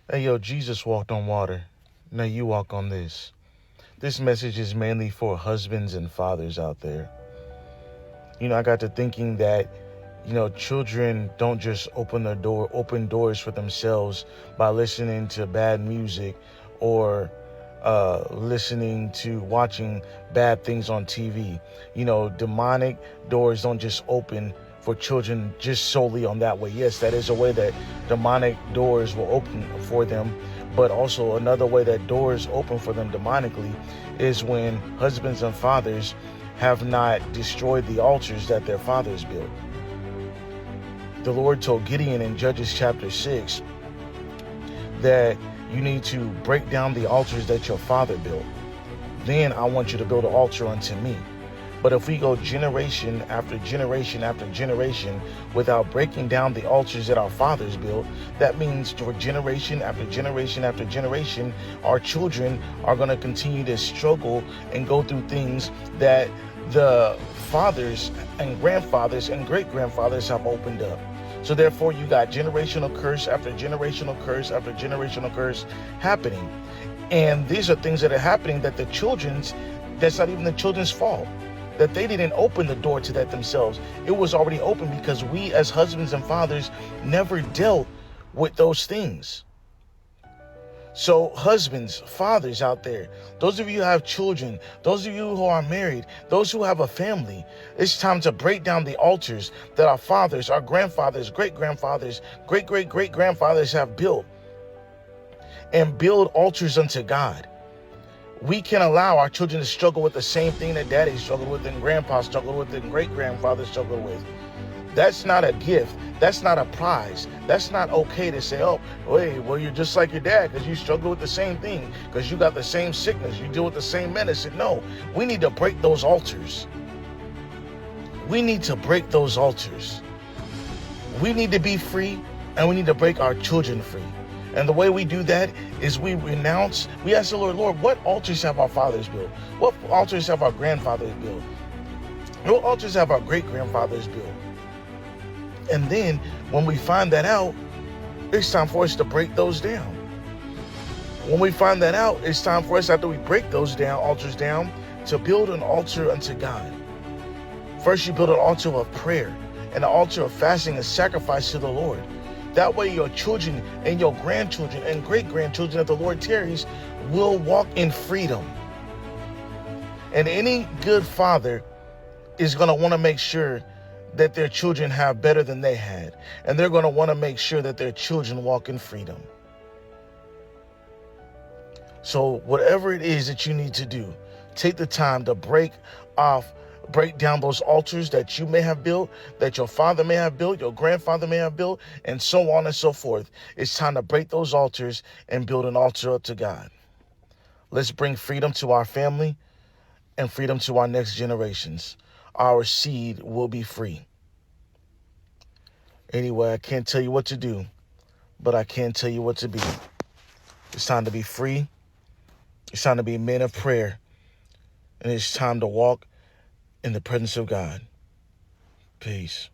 Hey, yo, Jesus walked on water. Now you walk on this. This message is mainly for husbands and fathers out there. I got to thinking that, children don't just open doors for themselves by listening to bad music or watching bad things on TV. Demonic doors don't just open for children just solely on that way. Yes, that is a way that demonic doors will open for them, but also another way that doors open for them demonically is when husbands and fathers have not destroyed the altars that their fathers built. The Lord told Gideon in Judges chapter 6 that you need to break down the altars that your father built. Then I want you to build an altar unto me. But if we go generation after generation after generation without breaking down the altars that our fathers built, that means for generation after generation after generation, our children are going to continue to struggle and go through things that the fathers and grandfathers and great-grandfathers have opened up. So therefore, you got generational curse after generational curse after generational curse happening. And these are things that are happening that's not even the children's fault, that they didn't open the door to that themselves. It was already open because we as husbands and fathers never dealt with those things. So husbands, fathers out there, those of you who have children, those of you who are married, those who have a family, it's time to break down the altars that our fathers, our grandfathers, great-grandfathers, great-great-great-grandfathers have built, and build altars unto God. We can allow our children to struggle with the same thing that daddy struggled with and grandpa struggled with and great-grandfather struggled with. That's not a gift. That's not a prize. That's not okay to say, oh, wait, well, you're just like your dad because you struggle with the same thing, because you got the same sickness, you deal with the same medicine. No, we need to break those altars. We need to break those altars. We need to be free, and we need to break our children free. And the way we do that is we ask the Lord, what altars have our fathers built? What altars have our grandfathers built? What altars have our great-grandfathers built? And then when we find that out, it's time for us to break those down. When we find that out, it's time for us, after we break altars down, to build an altar unto God. First, you build an altar of prayer and an altar of fasting and sacrifice to the Lord. That way your children and your grandchildren and great-grandchildren, if the Lord tarries, will walk in freedom. And any good father is going to want to make sure that their children have better than they had. And they're going to want to make sure that their children walk in freedom. So whatever it is that you need to do, take the time to break down those altars that you may have built, that your father may have built, your grandfather may have built, and so on and so forth. It's time to break those altars and build an altar up to God. Let's bring freedom to our family and freedom to our next generations. Our seed will be free. Anyway, I can't tell you what to do, but I can tell you what to be. It's time to be free. It's time to be men of prayer. And it's time to walk in the presence of God. Peace.